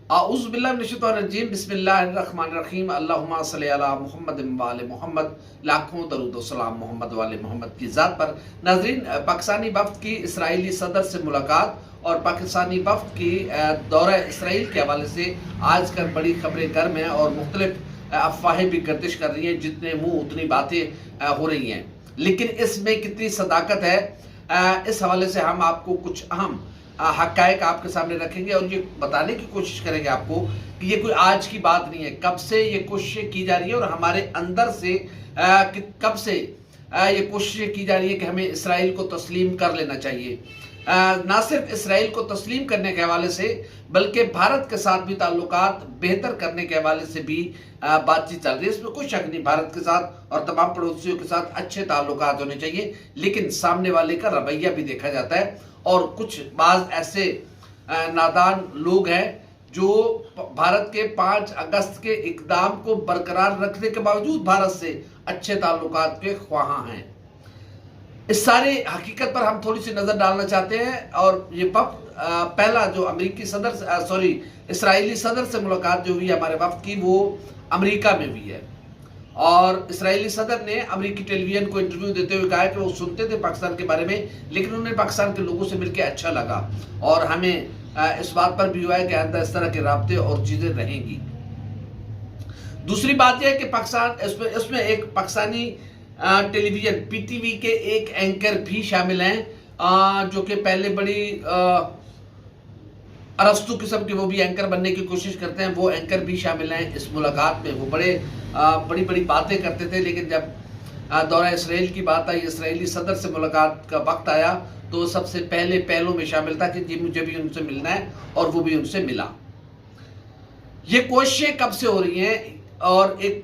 اعوذ باللہ من الشیطان الرجیم، بسم اللہ الرحمن الرحیم، اللہم صلی علی محمد وعلی محمد، لاکھوں درود و سلام محمد وعلی محمد کی ذات پر۔ ناظرین، پاکستانی وفد کی اسرائیلی صدر سے ملاقات اور پاکستانی وفد کی دورہ اسرائیل کے حوالے سے آج کل بڑی خبریں گرم ہیں اور مختلف افواہیں بھی گردش کر رہی ہیں، جتنے منہ اتنی باتیں ہو رہی ہیں، لیکن اس میں کتنی صداقت ہے، اس حوالے سے ہم آپ کو کچھ اہم حقائق آپ کے سامنے رکھیں گے اور یہ بتانے کی کوشش کریں گے آپ کو کہ یہ کوئی آج کی بات نہیں ہے، کب سے یہ کوششیں کی جا رہی ہیں اور ہمارے اندر سے کب سے یہ کوششیں کی جا رہی ہے کہ ہمیں اسرائیل کو تسلیم کر لینا چاہیے۔ نہ صرف اسرائیل کو تسلیم کرنے کے حوالے سے بلکہ بھارت کے ساتھ بھی تعلقات بہتر کرنے کے حوالے سے بھی بات چیت چل رہی ہے۔ اس میں کوئی شک نہیں، بھارت کے ساتھ اور تمام پڑوسیوں کے ساتھ اچھے تعلقات ہونے چاہیے، لیکن سامنے والے کا رویہ بھی دیکھا جاتا ہے اور کچھ بعض ایسے نادان لوگ ہیں جو بھارت کے 5 اگست کے اقدام کو برقرار رکھنے کے باوجود بھارت سے اچھے تعلقات کے خواہاں ہیں۔ اس سارے حقیقت پر ہم تھوڑی سی نظر ڈالنا چاہتے ہیں اور یہ وفد پہلا جو اسرائیلی صدر سے ملاقات جو ہوئی ہمارے وفد کی، وہ امریکہ میں ہوئی ہے اور اسرائیلی صدر نے امریکی ٹیلی ویژن کو انٹرویو دیتے ہوئے کہا کہ وہ سنتے تھے پاکستان کے بارے میں، لیکن انہیں پاکستان کے لوگوں سے مل کے اچھا لگا اور ہمیں اس بات پر بھی ہوا ہے کہ آئندہ اس طرح کے رابطے اور چیزیں رہیں گی۔ دوسری بات یہ ہے کہ اس میں ایک پاکستانی ٹیلی ویژن پی ٹی وی کے ایک اینکر بھی شامل ہیں جو کہ پہلے بڑی ارسطو قسم کے وہ بھی اینکر بننے کی کوشش کرتے ہیں، وہ اینکر بھی شامل ہیں اس ملاقات میں۔ وہ بڑی باتیں کرتے تھے، لیکن جب دورہ اسرائیل کی بات آئی، اسرائیلی صدر سے ملاقات کا وقت آیا تو سب سے پہلے پہلوں میں شامل تھا کہ جی مجھے بھی ان سے ملنا ہے، اور وہ بھی ان سے ملا۔ یہ کوششیں کب سے ہو رہی ہیں اور ایک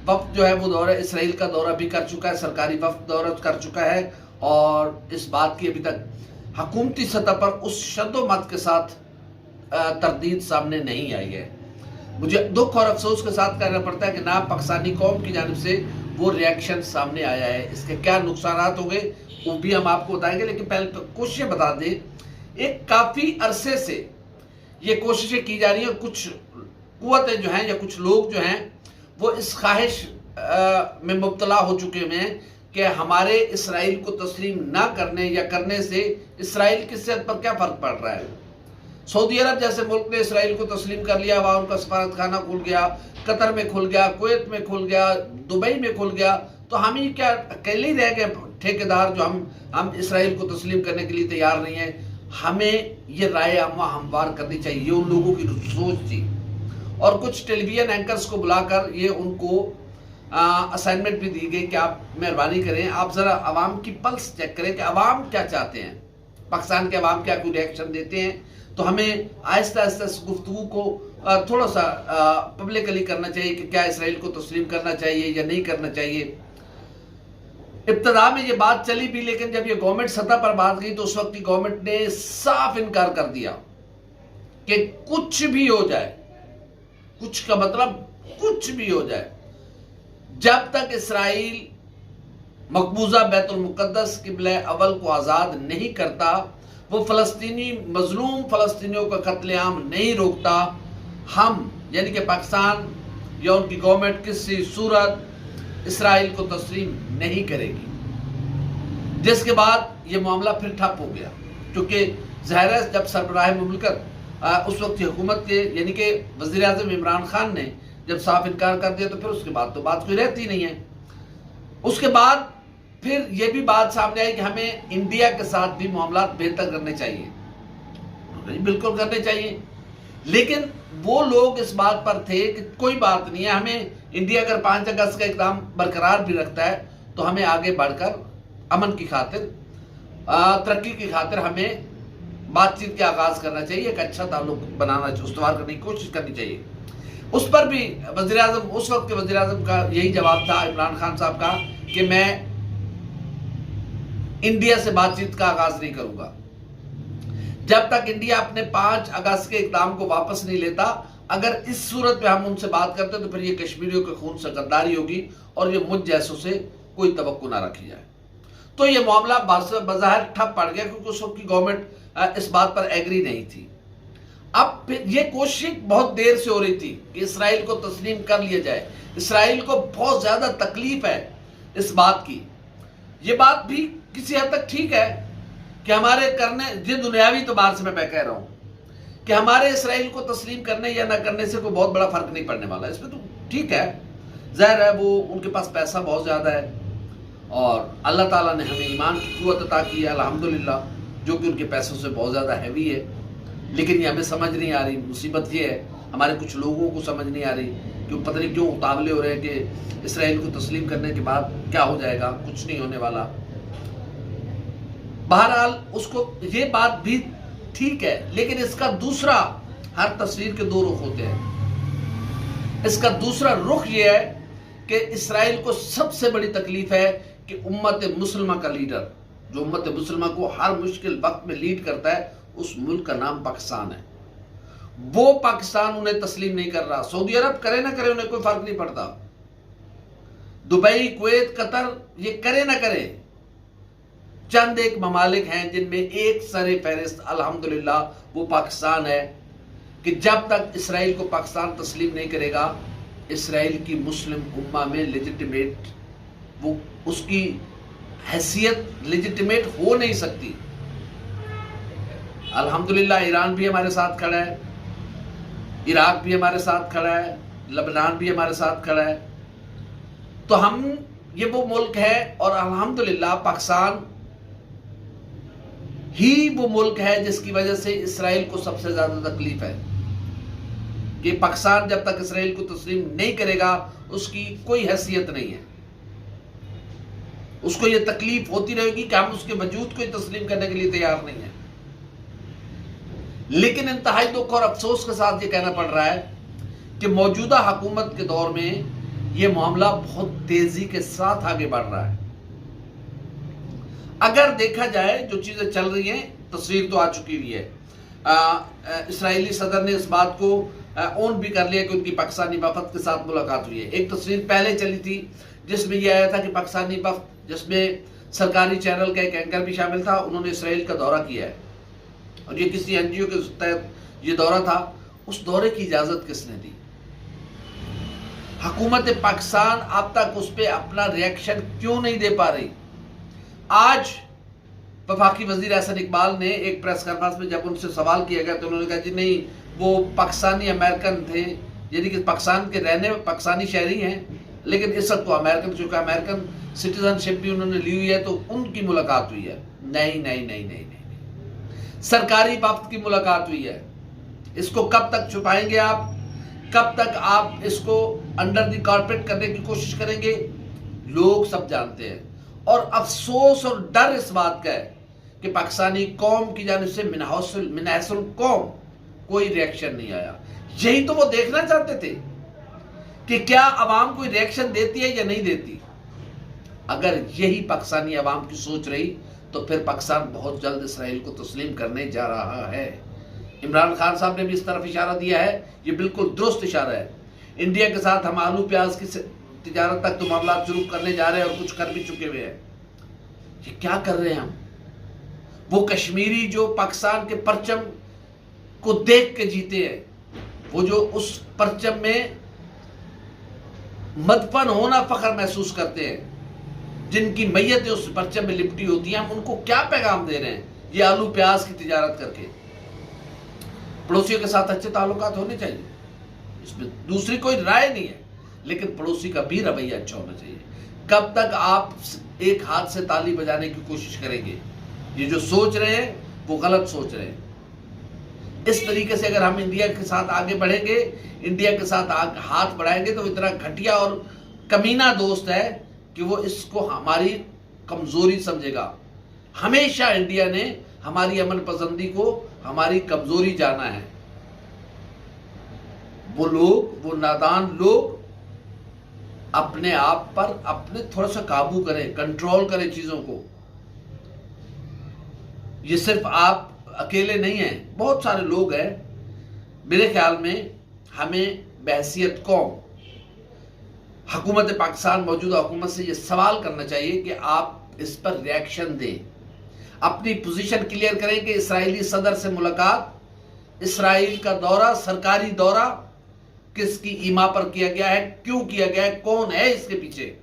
وفد جو ہے وہ دورہ اسرائیل کا دورہ بھی کر چکا ہے، سرکاری وفد دورہ کر چکا ہے، اور اس بات کی ابھی تک حکومتی سطح پر اس شد و مت کے ساتھ تردید سامنے نہیں آئی ہے۔ مجھے دکھ اور افسوس کے ساتھ کہنا پڑتا ہے کہ نہ پاکستانی قوم کی جانب سے وہ ری ایکشن سامنے آیا ہے۔ اس کے کیا نقصانات ہوں گے وہ بھی ہم آپ کو بتائیں گے، لیکن پہلے تو کوششیں بتا دیں۔ ایک کافی عرصے سے یہ کوششیں کی جا رہی ہیں، کچھ قوتیں جو ہیں یا کچھ لوگ جو ہیں وہ اس خواہش میں مبتلا ہو چکے ہیں کہ ہمارے اسرائیل کو تسلیم نہ کرنے یا کرنے سے اسرائیل کی صحت پر کیا فرق پڑ رہا ہے۔ سعودی عرب جیسے ملک نے اسرائیل کو تسلیم کر لیا، وہاں ان کا سفارت خانہ کھل گیا، قطر میں کھل گیا، کویت میں کھل گیا، دبئی میں کھل گیا، تو ہم ہی کیا اکیلے ہی رہ گئے ٹھیکیدار جو ہم اسرائیل کو تسلیم کرنے کے لیے تیار نہیں ہیں؟ ہمیں یہ رائے عامہ ہموار کرنی چاہیے۔ یہ ان لوگوں کی سوچ تھی اور کچھ ٹیلی ویژن اینکرز کو بلا کر یہ ان کو اسائنمنٹ بھی دی گئی کہ آپ مہربانی کریں، آپ ذرا عوام کی پلس چیک کریں کہ عوام کیا چاہتے ہیں، پاکستان کے عوام کیا کوئی ری ایکشن دیتے ہیں۔ تو ہمیں آہستہ آہستہ اس گفتگو کو تھوڑا سا پبلکلی کرنا چاہیے کہ کیا اسرائیل کو تسلیم کرنا چاہیے یا نہیں کرنا چاہیے۔ ابتدا میں یہ بات چلی بھی، لیکن جب یہ گورنمنٹ سطح پر بات گئی تو اس وقت کی گورنمنٹ نے صاف انکار کر دیا کہ کچھ بھی ہو جائے، کچھ کا مطلب کچھ بھی ہو جائے، جب تک اسرائیل مقبوضہ بیت المقدس قبلہ اول کو آزاد نہیں کرتا، وہ فلسطینی مظلوم فلسطینیوں کا قتل عام نہیں روکتا، ہم یعنی کہ پاکستان یا ان کی گورنمنٹ کسی صورت اسرائیل کو تسلیم نہیں کرے گی۔ جس کے بعد یہ معاملہ پھر ٹھپ ہو گیا، کیونکہ ظاہر ہے جب سربراہ مملکت اس وقت کی حکومت کے یعنی کہ وزیر اعظم عمران خان نے جب صاف انکار کر دیا تو پھر اس کے بعد تو بات کوئی رہتی نہیں ہے۔ اس کے بعد پھر یہ بھی بات سامنے آئی کہ ہمیں انڈیا کے ساتھ بھی معاملات بہتر کرنے چاہیے۔ بالکل کرنے چاہیے، لیکن وہ لوگ اس بات پر تھے کہ کوئی بات نہیں ہے، ہمیں انڈیا اگر 5 اگست کا اقدام برقرار بھی رکھتا ہے تو ہمیں آگے بڑھ کر امن کی خاطر، ترقی کی خاطر ہمیں بات چیت کا آغاز کرنا چاہیے، ایک اچھا تعلق بنانا استوار کرنے کی کوشش کرنی چاہیے۔ اس پر بھی وزیر اعظم، اس وقت کے وزیر اعظم کا یہی جواب تھا عمران خان صاحب کا کہ میں انڈیا سے بات چیت کا آغاز نہیں کروں گا جب تک انڈیا اپنے 5 اگست کے اقدام کو واپس نہیں لیتا۔ اگر اس صورت پہ ہم ان سے بات کرتے تو پھر یہ کشمیریوں کے خون سے غداری ہوگی اور یہ مجھ جیسوں سے کوئی توقع نہ رکھی جائے۔ تو یہ معاملہ بظاہر ٹھپ پڑ گیا کیونکہ اس وقت کی گورنمنٹ اس بات پر ایگری نہیں تھی۔ اب یہ کوشش بہت دیر سے ہو رہی تھی کہ اسرائیل کو تسلیم کر لیا جائے. اسرائیل کو بہت زیادہ تکلیف ہے اس بات کی. یہ بات بھی کسی حد تک ٹھیک ہے کہ ہمارے کرنے، یہ دنیاوی اعتبار سے میں کہہ رہا ہوں کہ ہمارے اسرائیل کو تسلیم کرنے یا نہ کرنے سے کوئی بہت بڑا فرق نہیں پڑنے والا. اس میں تو ٹھیک ہے، ظاہر ہے وہ ان کے پاس پیسہ بہت زیادہ ہے اور اللہ تعالیٰ نے ہمیں ایمان کی قوت عطا کی ہے الحمدللہ، جو کہ ان کے پیسوں سے بہت زیادہ ہیوی ہے. لیکن یہ ہمیں سمجھ نہیں آ رہی. مصیبت یہ ہے ہمارے کچھ لوگوں کو سمجھ نہیں آ رہی کہ پتہ نہیں کیوں اتاولے ہو رہے ہیں کہ اسرائیل کو تسلیم کرنے کے بعد کیا ہو جائے گا. کچھ نہیں ہونے والا. بہرحال اس کو یہ بات بھی ٹھیک ہے، لیکن اس کا دوسرا، ہر تصویر کے دو رخ ہوتے ہیں. اس کا دوسرا رخ یہ ہے کہ اسرائیل کو سب سے بڑی تکلیف ہے کہ امت مسلمہ کا لیڈر، جو امت مسلمہ کو ہر مشکل وقت میں لیڈ کرتا ہے، اس ملک کا نام پاکستان ہے. وہ پاکستان انہیں تسلیم نہیں کر رہا. سعودی عرب کرے نہ کرے انہیں کوئی فرق نہیں پڑتا. دبئی، کویت، قطر یہ کرے نہ کرے. چند ایک ممالک ہیں جن میں ایک سر فہرست الحمدللہ وہ پاکستان ہے کہ جب تک اسرائیل کو پاکستان تسلیم نہیں کرے گا، اسرائیل کی مسلم امہ میں لیجٹیمیٹ، وہ اس کی حیثیت لیجٹیمیٹ ہو نہیں سکتی. الحمدللہ ایران بھی ہمارے ساتھ کھڑا ہے، عراق بھی ہمارے ساتھ کھڑا ہے، لبنان بھی ہمارے ساتھ کھڑا ہے. تو ہم، یہ وہ ملک ہے اور الحمدللہ پاکستان ہی وہ ملک ہے جس کی وجہ سے اسرائیل کو سب سے زیادہ تکلیف ہے کہ پاکستان جب تک اسرائیل کو تسلیم نہیں کرے گا اس کی کوئی حیثیت نہیں ہے. اس کو یہ تکلیف ہوتی رہے گی کہ ہم اس کے وجود کو تسلیم کرنے کے لیے تیار نہیں ہیں. لیکن انتہائی دکھ اور افسوس کے ساتھ یہ کہنا پڑ رہا ہے کہ موجودہ حکومت کے دور میں یہ معاملہ بہت تیزی کے ساتھ آگے بڑھ رہا ہے. اگر دیکھا جائے جو چیزیں چل رہی ہیں، تصویر تو آ چکی ہوئی ہے. اسرائیلی صدر نے اس بات کو اون بھی کر لیا کہ ان کی پاکستانی وفد کے ساتھ ملاقات ہوئی ہے. ایک تصویر پہلے چلی تھی جس میں یہ آیا تھا کہ پاکستانی وفد، جس میں سرکاری چینل کا ایک اینکر بھی شامل تھا، انہوں نے اسرائیل کا دورہ کیا ہے اور یہ کسی این جی او کے تحت یہ دورہ تھا. اس دورے کی اجازت کس نے دی؟ حکومت پاکستان اب تک اس پہ اپنا ریئیکشن کیوں نہیں دے پا رہی؟ آج وفاقی وزیر احسن اقبال نے ایک پریس کانفرنس میں جب ان سے سوال کیا گیا تو انہوں نے کہا جی نہیں، وہ پاکستانی امریکن تھے، یعنی کہ پاکستان کے رہنے پاکستانی شہری ہیں لیکن اس وقت وہ امریکن، چونکہ امریکن سٹیزن شپ بھی انہوں نے لی ہوئی ہے تو ان کی ملاقات ہوئی ہے. نہیں نہیں نہیں نہیں نہیں، سرکاری وفد کی ملاقات ہوئی ہے. اس کو کب تک چھپائیں گے آپ؟ کب تک آپ اس کو انڈر دی کارپیٹ کرنے کی کوشش کریں گے؟ لوگ سب جانتے ہیں. اور افسوس اور ڈر اس بات کا ہے کہ پاکستانی قوم کی جانب سے من حیث القوم کوئی ریئیکشن نہیں آیا. یہی تو وہ دیکھنا چاہتے تھے کہ کیا عوام کوئی ریئیکشن دیتی ہے یا نہیں دیتی. اگر یہی پاکستانی عوام کی سوچ رہی تو پھر پاکستان بہت جلد اسرائیل کو تسلیم کرنے جا رہا ہے. عمران خان صاحب نے بھی اس طرف اشارہ دیا ہے، یہ بالکل درست اشارہ ہے. انڈیا کے ساتھ ہم آلو پیاز کی تجارت تک تو معاملات شروع کرنے جا رہے ہیں اور کچھ کر بھی چکے ہوئے ہیں. یہ کیا کر رہے ہیں ہم؟ وہ کشمیری جو پاکستان کے پرچم کو دیکھ کے جیتے ہیں، وہ جو اس پرچم میں مدفن ہونا فخر محسوس کرتے ہیں، جن کی میتیں اس پرچم میں لپٹی ہوتی ہیں، ہم ان کو کیا پیغام دے رہے ہیں یہ آلو پیاز کی تجارت کر کے؟ پڑوسیوں کے ساتھ اچھے تعلقات ہونے چاہیے، اس میں دوسری کوئی رائے نہیں ہے، لیکن پڑوسی کا بھی رویہ اچھا ہونا چاہیے. کب تک آپ ایک ہاتھ سے تالی بجانے کی کوشش کریں گے؟ یہ جو سوچ رہے ہیں وہ غلط سوچ رہے ہیں. اس طریقے سے اگر ہم انڈیا کے ساتھ آگے بڑھیں گے، انڈیا کے ساتھ ہاتھ بڑھائیں گے تو اتنا گھٹیا اور کمینہ دوست ہے کہ وہ اس کو ہماری کمزوری سمجھے گا. ہمیشہ انڈیا نے ہماری امن پسندی کو ہماری کمزوری جانا ہے. وہ لوگ، وہ نادان لوگ اپنے آپ پر اپنے تھوڑا سا قابو کریں، کنٹرول کریں چیزوں کو. یہ صرف آپ اکیلے نہیں ہیں، بہت سارے لوگ ہیں. میرے خیال میں ہمیں بحیثیت قوم حکومت پاکستان، موجودہ حکومت سے یہ سوال کرنا چاہیے کہ آپ اس پر ریئیکشن دیں، اپنی پوزیشن کلیئر کریں کہ اسرائیلی صدر سے ملاقات اسرائیل کا دورہ، سرکاری دورہ کس کی ایما پر کیا گیا ہے، کیوں کیا گیا ہے، کون ہے اس کے پیچھے؟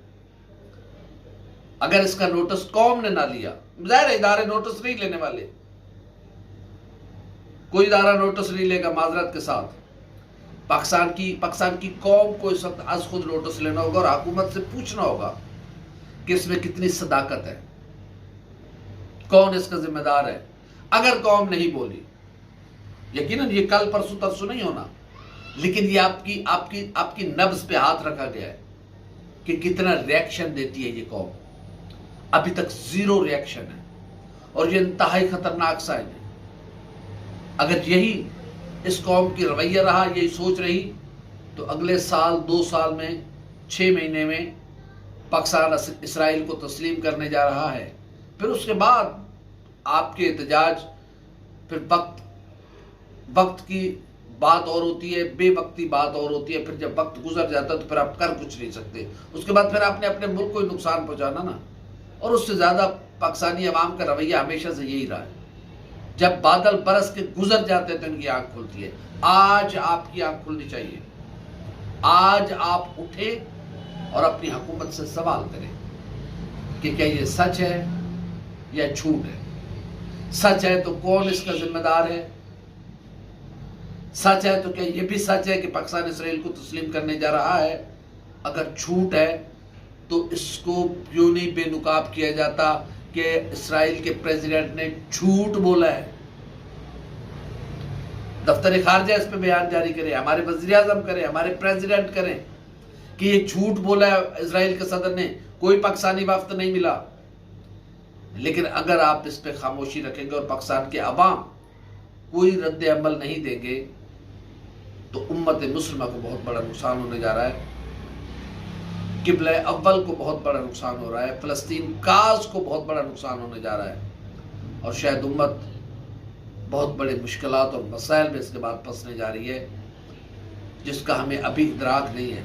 اگر اس کا نوٹس قوم نے نہ لیا، ظاہر ادارے نوٹس نہیں لینے والے، کوئی ادارہ نوٹس نہیں لے گا معذرت کے ساتھ۔ پاکستان کی قوم کو اس وقت از خود نوٹس لینا ہوگا اور حکومت سے پوچھنا ہوگا کہ اس میں کتنی صداقت ہے، کون اس کا ذمہ دار ہے۔ اگر قوم نہیں بولی، یقیناً یہ کل پرسوں ترسوں نہیں ہونا، لیکن یہ آپ کی نبض پہ ہاتھ رکھا گیا ہے کہ کتنا ریاکشن دیتی ہے یہ قوم۔ ابھی تک زیرو ریاکشن ہے اور یہ انتہائی خطرناک سائن ہے۔ اگر یہی اس قوم کی رویہ رہا، یہی سوچ رہی، تو اگلے سال 2 سال میں 6 مہینے میں پاکستان اسرائیل کو تسلیم کرنے جا رہا ہے۔ پھر اس کے بعد آپ کے احتجاج، پھر وقت کی بات اور ہوتی ہے، بے وقتی بات اور ہوتی ہے۔ پھر جب وقت گزر جاتا ہے تو پھر آپ کر کچھ نہیں سکتے، اس کے بعد پھر آپ نے اپنے ملک کو نقصان پہنچانا نا۔ اور اس سے زیادہ پاکستانی عوام کا رویہ ہمیشہ سے یہی رہا ہے، جب بادل برس کے گزر جاتے ہیں تو ان کی آنکھ کھلتی ہے۔ آج آپ کی آنکھ کھلنی چاہیے، آج آپ اٹھیں اور اپنی حکومت سے سوال کریں کہ کیا یہ سچ ہے یا جھوٹ ہے؟ سچ ہے تو کون اس کا ذمہ دار ہے؟ سچ ہے تو کیا یہ بھی سچ ہے کہ پاکستان اسرائیل کو تسلیم کرنے جا رہا ہے؟ اگر جھوٹ ہے تو اس کو کیوں نہیں بے نقاب کیا جاتا کہ اسرائیل کے پریزیڈنٹ نے جھوٹ بولا ہے؟ دفتر خارجہ اس پہ بیان جاری کرے، ہمارے وزیر اعظم کریں، ہمارے پریزیڈنٹ کریں کہ یہ جھوٹ بولا ہے اسرائیل کے صدر نے، کوئی پاکستانی وفد نہیں ملا۔ لیکن اگر آپ اس پہ خاموشی رکھیں گے اور پاکستان کے عوام کوئی رد عمل نہیں دیں گے تو امت مسلمہ کو بہت بڑا نقصان ہونے جا رہا ہے، قبلہ اول کو بہت بڑا نقصان ہو رہا ہے، فلسطین کاز کو بہت بڑا نقصان ہونے جا رہا ہے، اور شاید امت بہت بڑے مشکلات اور مسائل میں اس کے بعد پھنسنے جا رہی ہے جس کا ہمیں ابھی ادراک نہیں ہے۔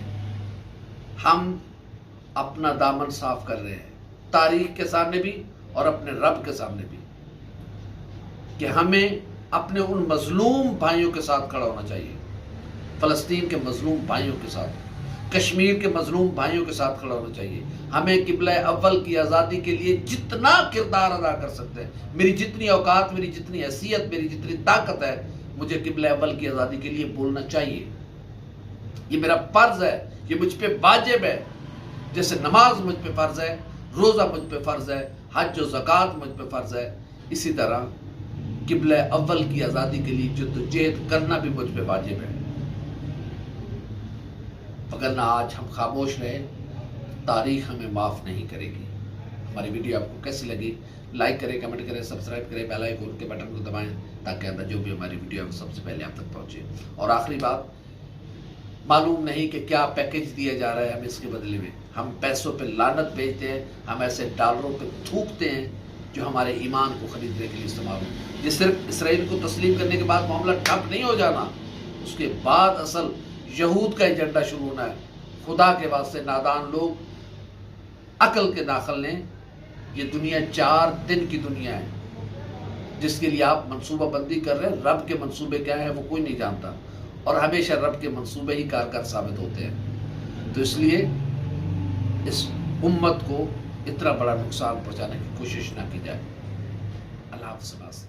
ہم اپنا دامن صاف کر رہے ہیں تاریخ کے سامنے بھی اور اپنے رب کے سامنے بھی، کہ ہمیں اپنے ان مظلوم بھائیوں کے ساتھ کھڑا ہونا چاہیے، فلسطین کے مظلوم بھائیوں کے ساتھ، کشمیر کے مظلوم بھائیوں کے ساتھ کھڑا ہونا چاہیے۔ ہمیں قبلہ اول کی آزادی کے لیے جتنا کردار ادا کر سکتے ہیں، میری جتنی اوقات، میری جتنی حیثیت، میری جتنی طاقت ہے، مجھے قبلہ اول کی آزادی کے لیے بولنا چاہیے۔ یہ میرا فرض ہے، یہ مجھ پہ واجب ہے، جیسے نماز مجھ پہ فرض ہے، روزہ مجھ پہ فرض ہے، حج و زکوٰۃ مجھ پہ فرض ہے، اسی طرح قبلہ اول کی آزادی کے لیے جدوجہد کرنا بھی مجھ پہ واجب ہے۔ اگر نہ آج ہم خاموش رہے، تاریخ ہمیں معاف نہیں کرے گی۔ ہماری ویڈیو آپ کو کیسی لگی؟ لائک کریں، کمنٹ کریں، سبسکرائب کریں، بیل آئیکن کے بٹن کو دبائیں تاکہ جو بھی ہماری ویڈیو سب سے پہلے آپ تک پہنچے۔ اور آخری بات، معلوم نہیں کہ کیا پیکیج دیا جا رہا ہے ہمیں اس کے بدلے میں۔ ہم پیسوں پہ لعنت بھیجتے ہیں، ہم ایسے ڈالروں پہ تھوکتے ہیں جو ہمارے ایمان کو خریدنے کے لیے استعمال ہو۔ یہ صرف اسرائیل کو تسلیم کرنے کے بعد معاملہ ٹھپ نہیں ہو جانا، اس کے بعد اصل یہود کا ایجنڈا شروع ہونا ہے۔ خدا کے واسطے نادان لوگ عقل کے داخل لیں، یہ دنیا 4 دن کی دنیا ہے جس کے لیے آپ منصوبہ بندی کر رہے ہیں۔ رب کے منصوبے کیا ہیں وہ کوئی نہیں جانتا، اور ہمیشہ رب کے منصوبے ہی کارگر ثابت ہوتے ہیں۔ تو اس لیے اس امت کو اتنا بڑا نقصان پہنچانے کی کوشش نہ کی جائے۔ اللہ حافظ۔